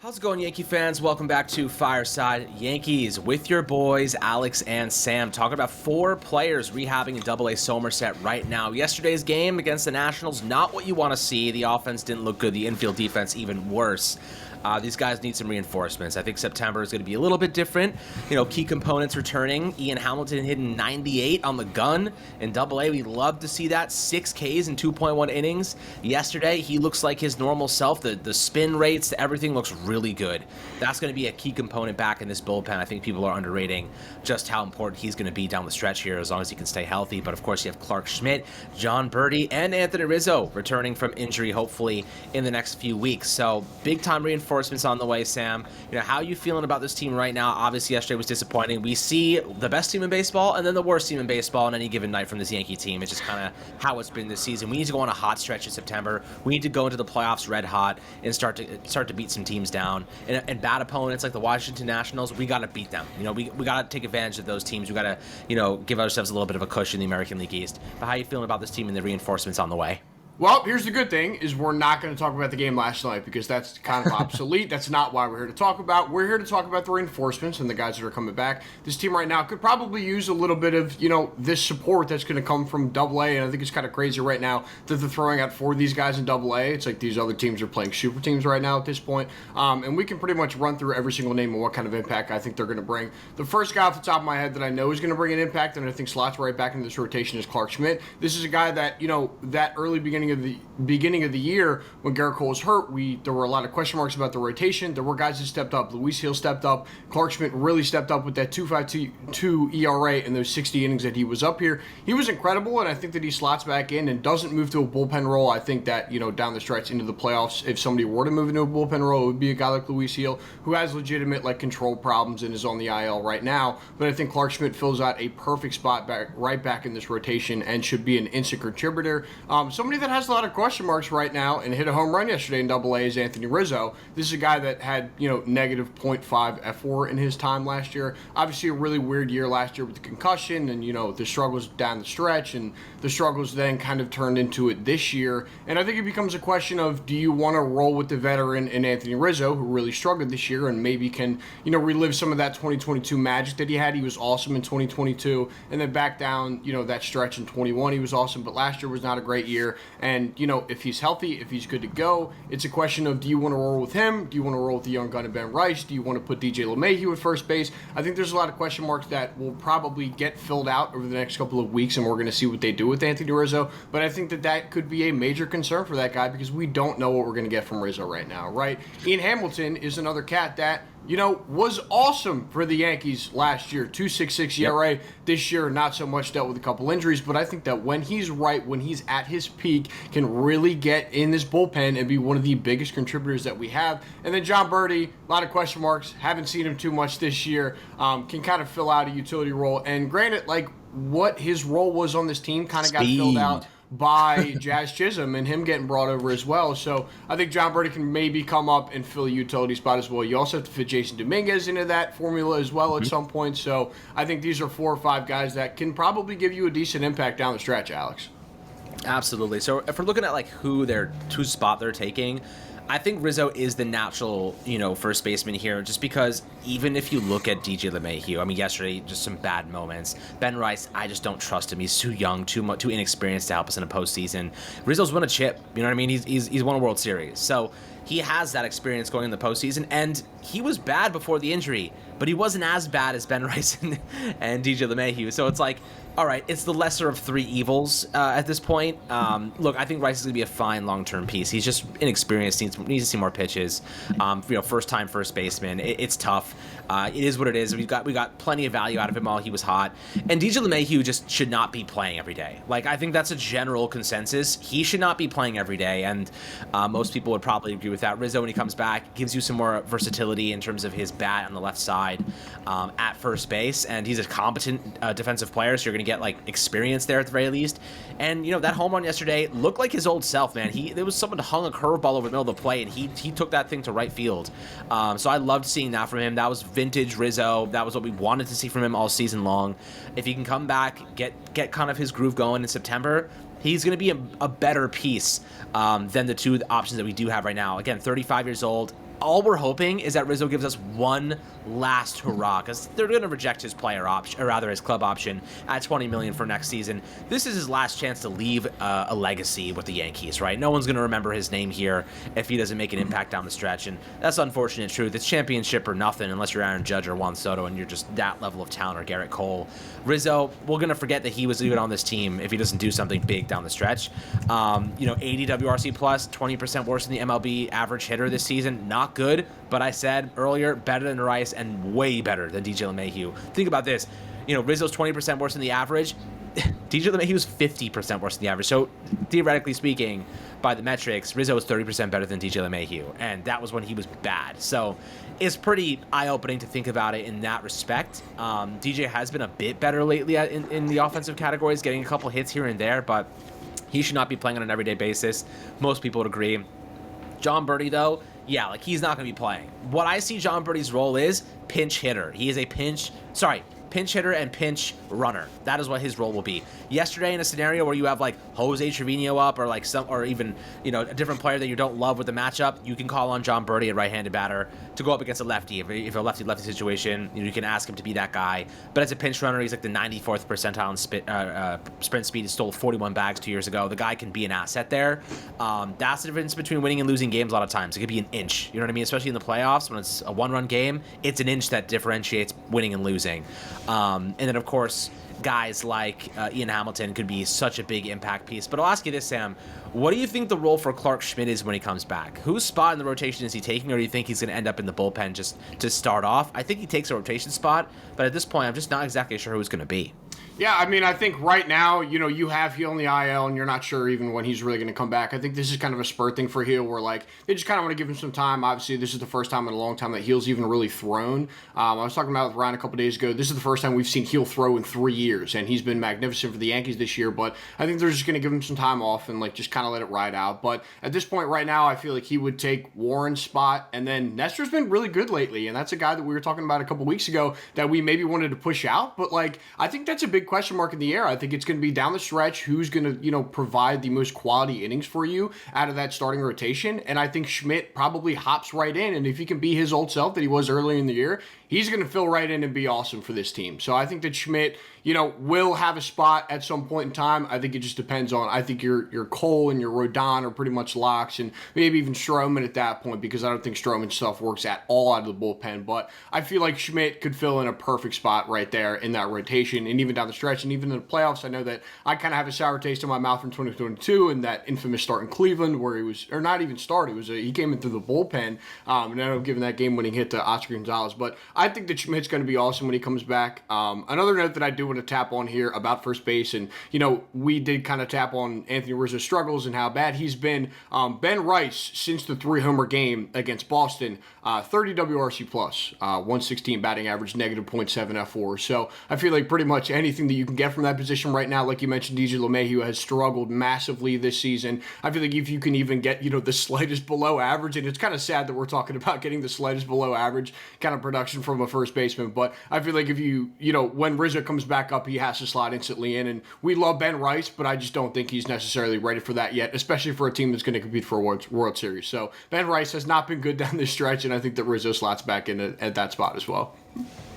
How's it going, Yankee fans? Welcome back to Fireside Yankees with your boys, Alex and Sam, talking about four players rehabbing in AA Somerset right now. Yesterday's game against the Nationals, not what you want to see. The offense didn't look good. The infield defense even worse. These guys need some reinforcements. I think September is going to be a little bit different. Key components returning. Ian Hamilton hitting 98 on the gun in AA. We love to see that. 6 Ks in 2.1 innings. Yesterday, he looks like his normal self. The spin rates, everything looks really good. That's going to be a key component back in this bullpen. I think people are underrating just how important he's going to be down the stretch here as long as he can stay healthy. But, of course, you have Clark Schmidt, John Birdie, and Anthony Rizzo returning from injury, hopefully, in the next few weeks. So, big-time reinforcements on the way, Sam. How are you feeling about this team right now? Obviously, yesterday was disappointing. We see the best team in baseball and then the worst team in baseball on any given night from this Yankee team. It's just kind of how it's been this season. We need to go on a hot stretch in September. We need to go into the playoffs red hot and start to beat some teams down. And bad opponents like the Washington Nationals, we got to beat them. We got to take advantage of those teams. We got to, give ourselves a little bit of a cushion in the American League East. But how are you feeling about this team and the reinforcements on the way? Well, here's the good thing, is we're not going to talk about the game last night because that's kind of obsolete. That's not why we're here to talk about. We're here to talk about the reinforcements and the guys that are coming back. This team right now could probably use a little bit of, this support that's going to come from AA, and I think it's kind of crazy right now that they're throwing out 4 of these guys in AA. It's like these other teams are playing super teams right now at this point, and we can pretty much run through every single name and what kind of impact I think they're going to bring. The first guy off the top of my head that I know is going to bring an impact, and I think slots right back into this rotation, is Clark Schmidt. This is a guy that, that early beginning of the year when Garrett Cole was hurt, there were a lot of question marks about the rotation. There were guys that stepped up. Luis Hill stepped up. Clark Schmidt really stepped up with that 2.52 ERA in those 60 innings that he was up here. He was incredible, and I think that he slots back in and doesn't move to a bullpen role. I think that, down the stretch into the playoffs, if somebody were to move into a bullpen role, it would be a guy like Luis Hill, who has legitimate control problems and is on the IL right now. But I think Clark Schmidt fills out a perfect spot right back in this rotation and should be an instant contributor. Somebody that has a lot of question marks right now and hit a home run yesterday in AA is Anthony Rizzo. This is a guy that had, negative .5 F4 in his time last year. Obviously a really weird year last year with the concussion and, the struggles down the stretch, and the struggles then kind of turned into it this year. And I think it becomes a question of, do you want to roll with the veteran in Anthony Rizzo, who really struggled this year and maybe can, relive some of that 2022 magic that he had. He was awesome in 2022, and then back down, that stretch in 21, he was awesome, but last year was not a great year. And, if he's healthy, if he's good to go, it's a question of, do you want to roll with him? Do you want to roll with the young gun of Ben Rice? Do you want to put DJ LeMahieu at first base? I think there's a lot of question marks that will probably get filled out over the next couple of weeks, and we're going to see what they do with Anthony Rizzo. But I think that could be a major concern for that guy because we don't know what we're going to get from Rizzo right now, right? Ian Hamilton is another cat that, was awesome for the Yankees last year. 2.66 ERA. This year, not so much, dealt with a couple injuries, but I think that when he's right, when he's at his peak, can really get in this bullpen and be one of the biggest contributors that we have. And then John Birdie, a lot of question marks. Haven't seen him too much this year. Can kind of fill out a utility role. And granted, what his role was on this team kind of got filled out by Jazz Chisholm and him getting brought over as well. So I think John Birdie can maybe come up and fill a utility spot as well. You also have to fit Jason Dominguez into that formula as well at some point. So I think these are 4 or 5 guys that can probably give you a decent impact down the stretch, Alex. Absolutely. So if we're looking at whose spot they're taking, I think Rizzo is the natural, first baseman here, just because even if you look at DJ LeMahieu, yesterday, just some bad moments. Ben Rice, I just don't trust him. He's too young, too inexperienced to help us in a postseason. Rizzo's won a chip, He's won a World Series. So he has that experience going in the postseason, and he was bad before the injury, but he wasn't as bad as Ben Rice and DJ LeMahieu. So it's all right, it's the lesser of 3 evils at this point. Look, I think Rice is going to be a fine long-term piece. He's just inexperienced, needs to see more pitches. First-time first baseman. It's tough. It is what it is. We got plenty of value out of him while he was hot. And DJ LeMahieu just should not be playing every day. I think that's a general consensus. He should not be playing every day, and most people would probably agree with that. Rizzo, when he comes back, gives you some more versatility in terms of his bat on the left side at first base, and he's a competent defensive player, so you're going to get experience there at the very least. And that home run yesterday looked like his old self, man. There was someone hung a curveball over the middle of the plate, and he took that thing to right field. So I loved seeing that from him. That was vintage Rizzo. That was what we wanted to see from him all season long. If he can come back, get kind of his groove going in September, he's going to be a better piece than the 2 options that we do have right now. Again, 35 years old, all we're hoping is that Rizzo gives us one last hurrah, because they're going to reject his player option, or rather his club option, at $20 million for next season. This is his last chance to leave a legacy with the Yankees, right? No one's going to remember his name here if he doesn't make an impact down the stretch, and that's unfortunate truth. It's championship or nothing unless you're Aaron Judge or Juan Soto, and you're just that level of talent, or Garrett Cole. Rizzo, we're going to forget that he was even on this team if he doesn't do something big down the stretch. 80 WRC plus, 20% worse than the MLB average hitter this season. Not good, but I said earlier, better than Rice and way better than DJ LeMahieu. Think about this. Rizzo's 20% worse than the average. DJ LeMahieu's 50% worse than the average. So theoretically speaking, by the metrics, Rizzo was 30% better than DJ LeMahieu, and that was when he was bad. So it's pretty eye-opening to think about it in that respect. DJ has been a bit better lately in the offensive categories, getting a couple hits here and there, but he should not be playing on an everyday basis. Most people would agree. John Birdie, though, yeah, he's not going to be playing. What I see John Birdie's role is pinch hitter. He is a pinch hitter and pinch runner. That is what his role will be. Yesterday, in a scenario where you have Jose Trevino up, or even a different player that you don't love with the matchup, you can call on John Birdie, a right-handed batter, to go up against a lefty. If a lefty situation, you can ask him to be that guy. But as a pinch runner, he's the 94th percentile in sprint speed. He stole 41 bags 2 years ago. The guy can be an asset there. That's the difference between winning and losing games a lot of times. It could be an inch. You know what I mean? Especially in the playoffs, when it's a one-run game, it's an inch that differentiates winning and losing. And then, of course, guys like Ian Hamilton could be such a big impact piece. But I'll ask you this, Sam. What do you think the role for Clark Schmidt is when he comes back? Whose spot in the rotation is he taking, or do you think he's going to end up in the bullpen just to start off? I think he takes a rotation spot, but at this point, I'm just not exactly sure who it's going to be. Yeah, I think right now, you have Hill in the IL, and you're not sure even when he's really going to come back. I think this is kind of a spurt thing for Hill, where they just kind of want to give him some time. Obviously, this is the first time in a long time that Hill's even really thrown. I was talking about with Ryan a couple days ago. This is the first time we've seen Hill throw in 3 years, and he's been magnificent for the Yankees this year. But I think they're just going to give him some time off and just kind of let it ride out. But at this point right now, I feel like he would take Warren's spot, and then Nestor's been really good lately, and that's a guy that we were talking about a couple weeks ago that we maybe wanted to push out. But I think that's a big question mark in the air. I think it's going to be down the stretch who's going to, provide the most quality innings for you out of that starting rotation. And I think Schmidt probably hops right in. And if he can be his old self that he was earlier in the year, he's going to fill right in and be awesome for this team. So I think that Schmidt, will have a spot at some point in time. I think it just depends on, I think your Cole and your Rodon are pretty much locks, and maybe even Stroman at that point, because I don't think Stroman stuff works at all out of the bullpen. But I feel like Schmidt could fill in a perfect spot right there in that rotation, and even down the stretch, and even in the playoffs. I know that I kind of have a sour taste in my mouth from 2022 and that infamous start in Cleveland where he was, or not even start, he came in through the bullpen, and I ended up giving that game-winning hit to Oscar Gonzalez. But I think that Schmidt's going to be awesome when he comes back. Another note that I do want to tap on here about first base, and we did kind of tap on Anthony Rizzo's struggles and how bad he's been. Ben Rice, since the 3-homer game against Boston, 30 WRC plus, 116 batting average, negative .7 F4. So I feel like pretty much anything that you can get from that position right now, like you mentioned, DJ LeMahieu has struggled massively this season. I feel like if you can even get the slightest below average, and it's kind of sad that we're talking about getting the slightest below average kind of production from a first baseman, but I feel like if when Rizzo comes back up, he has to slot instantly in. And we love Ben Rice, but I just don't think he's necessarily ready for that yet, especially for a team that's going to compete for a World Series. So Ben Rice has not been good down this stretch, and I think that Rizzo slots back in at that spot as well.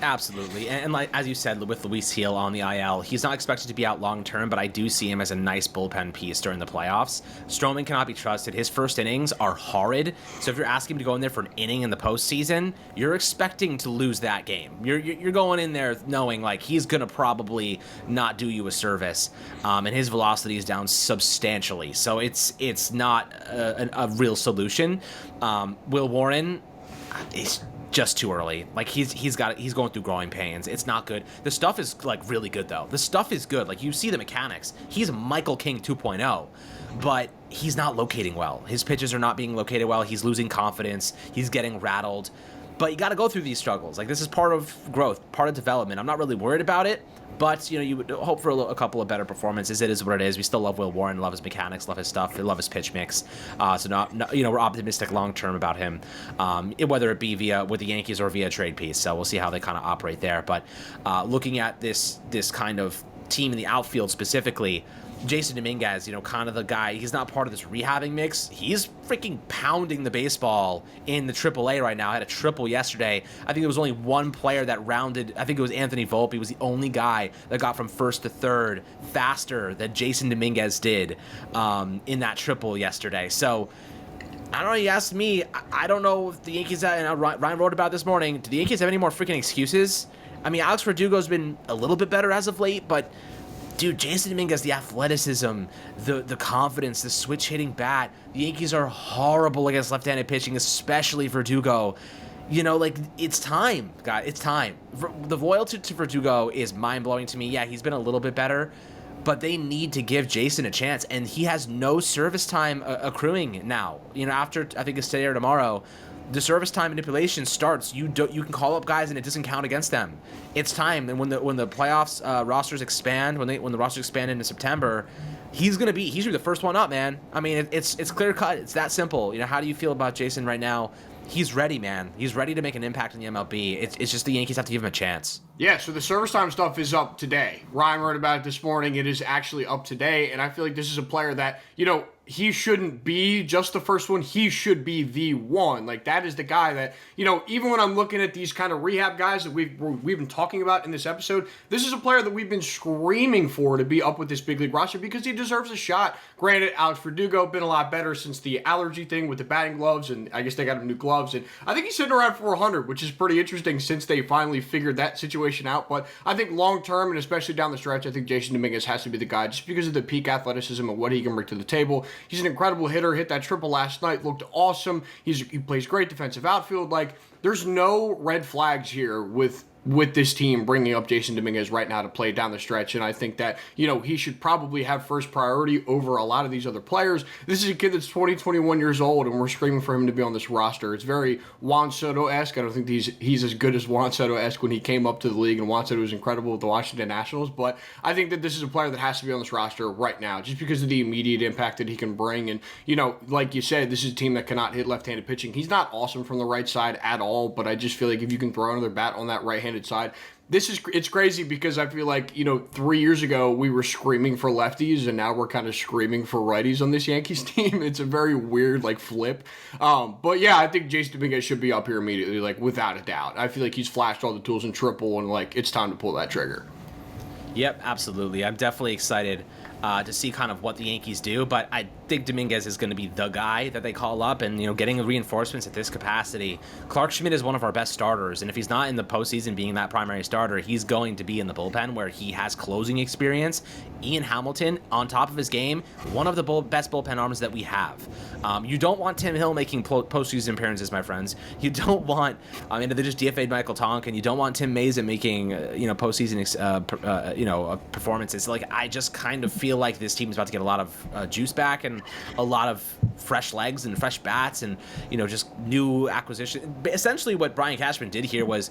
Absolutely. And as you said, with Luis Gil on the IL, he's not expected to be out long term, but I do see him as a nice bullpen piece during the playoffs. Stroman cannot be trusted. His first innings are horrid. So if you're asking him to go in there for an inning in the postseason, you're expecting to lose that game. You're going in there knowing he's going to probably not do you a service. And his velocity is down substantially. So it's not a real solution. Will Warren is just too early. He's going through growing pains. It's not good. The stuff is really good though. The stuff is good. You see the mechanics. He's Michael King 2.0, but he's not locating well. His pitches are not being located well. He's losing confidence. He's getting rattled. But you got to go through these struggles. This is part of growth, part of development. I'm not really worried about it, but you would hope for a couple of better performances. It is what it is. We still love Will Warren, love his mechanics, love his stuff, love his pitch mix. So we're optimistic long term about him, whether it be with the Yankees or via trade piece. So we'll see how they kind of operate there. But looking at this kind of team in the outfield specifically, Jason Dominguez, kind of the guy, he's not part of this rehabbing mix. He's freaking pounding the baseball in the AAA right now. I had a triple yesterday. I think there was only one player that rounded. I think it was Anthony Volpe. He was the only guy that got from first to third faster than Jason Dominguez did in that triple yesterday. So, I don't know, you asked me, I don't know if the Yankees, and Ryan wrote about it this morning, do the Yankees have any more freaking excuses? I mean, Alex Verdugo's been a little bit better as of late, but dude, Jason Dominguez, the athleticism, the confidence, the switch-hitting bat, the Yankees are horrible against left-handed pitching, especially Verdugo. It's time, guys, it's time. The loyalty to Verdugo is mind-blowing to me. Yeah, he's been a little bit better, but they need to give Jason a chance, and he has no service time accruing now. After, I think it's today or tomorrow, the service time manipulation starts. You can call up guys and it doesn't count against them. It's time. And when the playoffs rosters expand, when the rosters expand into September, he's gonna be the first one up, man. I mean, it's clear cut. It's that simple. How do you feel about Jason right now? He's ready, man. He's ready to make an impact in the MLB. It's just the Yankees have to give him a chance. Yeah, so the service time stuff is up today. Ryan wrote about it this morning. It is actually up today, and I feel like this is a player that, he shouldn't be just the first one. He should be the one. Like, that is the guy that, even when I'm looking at these kind of rehab guys that we've been talking about in this episode, this is a player that we've been screaming for to be up with this big league roster because he deserves a shot. Granted, Alex Verdugo been a lot better since the allergy thing with the batting gloves, and I guess they got him new gloves, and I think he's sitting around 400, which is pretty interesting since they finally figured that situation out. But I think long term, and especially down the stretch, I think Jason Dominguez has to be the guy just because of the peak athleticism and what he can bring to the table. He's an incredible hitter, hit that triple last night, looked awesome. He plays great defensive outfield. Like, there's no red flags here with this team bringing up Jason Dominguez right now to play down the stretch, and I think that, he should probably have first priority over a lot of these other players. This is a kid that's 20, 21 years old, and we're screaming for him to be on this roster. It's very Juan Soto-esque. I don't think he's as good as Juan Soto-esque when he came up to the league, and Juan Soto was incredible with the Washington Nationals, but I think that this is a player that has to be on this roster right now, just because of the immediate impact that he can bring, and, like you said, this is a team that cannot hit left-handed pitching. He's not awesome from the right side at all, but I just feel like if you can throw another bat on that right-handed side, it's crazy because I feel like 3 years ago we were screaming for lefties and now we're kind of screaming for righties on this Yankees team. It's a very weird flip, but yeah, I think Jason Dominguez should be up here immediately, without a doubt. I feel like he's flashed all the tools in triple and it's time to pull that trigger. Yep, absolutely. I'm definitely excited to see kind of what the Yankees do, but I think Dominguez is going to be the guy that they call up, and getting the reinforcements at this capacity. Clark Schmidt is one of our best starters, and if he's not in the postseason being that primary starter, he's going to be in the bullpen where he has closing experience. Ian Hamilton, on top of his game, one of the best bullpen arms that we have. You don't want Tim Hill making postseason appearances, my friends. You don't want, they just DFA'd Michael Tonkin. You don't want Tim Mason making, postseason, performances. I just kind of feel like this team is about to get a lot of juice back and a lot of fresh legs and fresh bats and, just new acquisition. Essentially what Brian Cashman did here was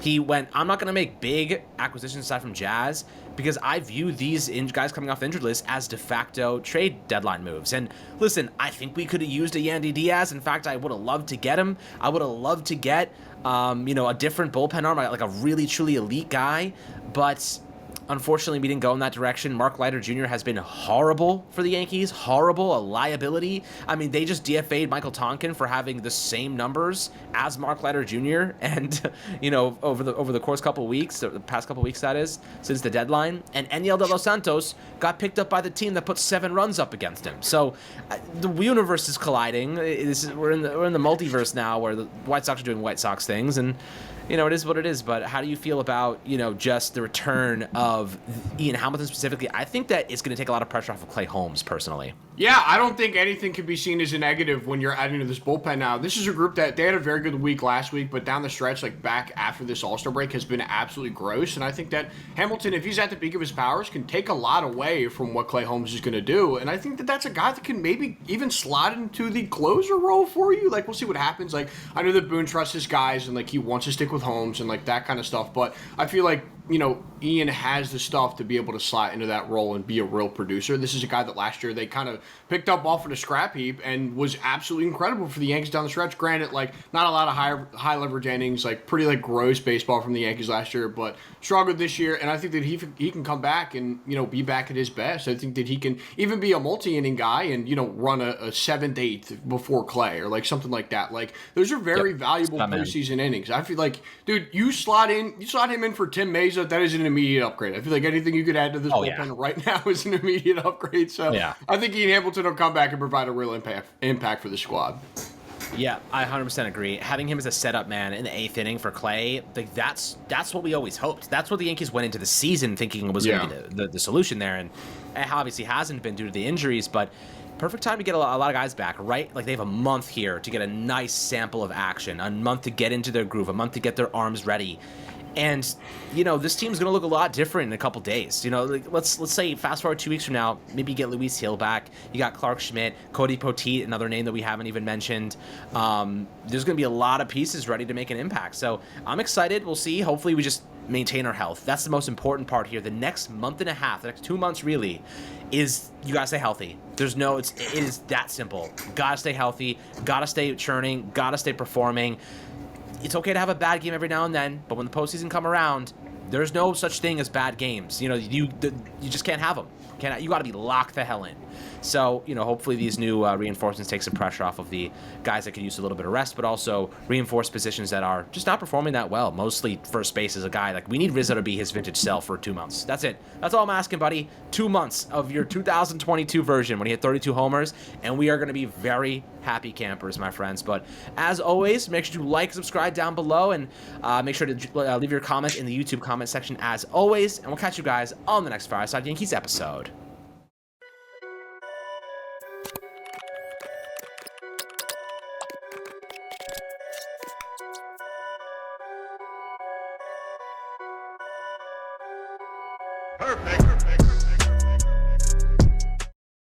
he went, I'm not going to make big acquisitions aside from Jazz because I view these guys coming off the injured list as de facto trade deadline moves. And listen, I think we could have used a Yandy Diaz. In fact, I would have loved to get him. I would have loved to get, a different bullpen arm, like a really, truly elite guy. But unfortunately, we didn't go in that direction. Mark Leiter Jr. has been horrible for the Yankees. Horrible, a liability. They just DFA'd Michael Tonkin for having the same numbers as Mark Leiter Jr. And, over the course couple weeks, the past couple weeks that is, since the deadline. And Eniel de los Santos got picked up by the team that put 7 runs up against him. So the universe is colliding. We're in the multiverse now where the White Sox are doing White Sox things, and it is what it is. But how do you feel about, just the return of Ian Hamilton specifically? I think that it's going to take a lot of pressure off of Clay Holmes, personally. Yeah, I don't think anything can be seen as a negative when you're adding to this bullpen now. This is a group that they had a very good week last week, but down the stretch, back after this All-Star break, has been absolutely gross. And I think that Hamilton, if he's at the peak of his powers, can take a lot away from what Clay Holmes is going to do. And I think that that's a guy that can maybe even slot into the closer role for you. We'll see what happens. I know that Boone trusts his guys and he wants to stick with Holmes and that kind of stuff. But I feel like Ian has the stuff to be able to slot into that role and be a real producer. This is a guy that last year they kind of picked up off of the scrap heap and was absolutely incredible for the Yankees down the stretch. Granted, like not a lot of high leverage innings, like pretty like gross baseball from the Yankees last year, but struggled this year. And I think that he can come back and be back at his best. I think that he can even be a multi-inning guy and run a seventh, eighth before Clay or like something like that. Like those are very valuable postseason innings. I feel like, dude, you slot him in for Tim Mesa. That is an immediate upgrade. I feel like anything you could add to this bullpen right now is an immediate upgrade. So I think Ian Hamilton will come back and provide a real impact for the squad. Yeah, I 100% agree. Having him as a setup man in the eighth inning for Clay, like that's what we always hoped. That's what the Yankees went into the season thinking was going to be the solution there, and it obviously hasn't been due to the injuries. But perfect time to get a lot of guys back, right? Like they have a month here to get a nice sample of action, a month to get into their groove, a month to get their arms ready. And, this team's going to look a lot different in a couple days. Like let's say fast forward 2 weeks from now, maybe you get Luis Hill back. You got Clark Schmidt, Cody Poteet, another name that we haven't even mentioned. There's going to be a lot of pieces ready to make an impact. So I'm excited. We'll see. Hopefully we just maintain our health. That's the most important part here. The next month and a half, the next 2 months really, is you got to stay healthy. It is that simple. Got to stay healthy. Got to stay churning. Got to stay performing. It's okay to have a bad game every now and then, but when the postseason come around, there's no such thing as bad games. You just can't have them. You got to be locked the hell in. So, hopefully these new reinforcements take some pressure off of the guys that could use a little bit of rest, but also reinforce positions that are just not performing that well. Mostly first base is a guy like we need Rizzo to be his vintage self for 2 months. That's it. That's all I'm asking, buddy. 2 months of your 2022 version when he hit 32 homers, and we are going to be very happy campers, my friends. But as always, make sure to like, subscribe down below, and make sure to leave your comments in the YouTube comment section as always, and we'll catch you guys on the next Fireside Yankees episode. Perfect.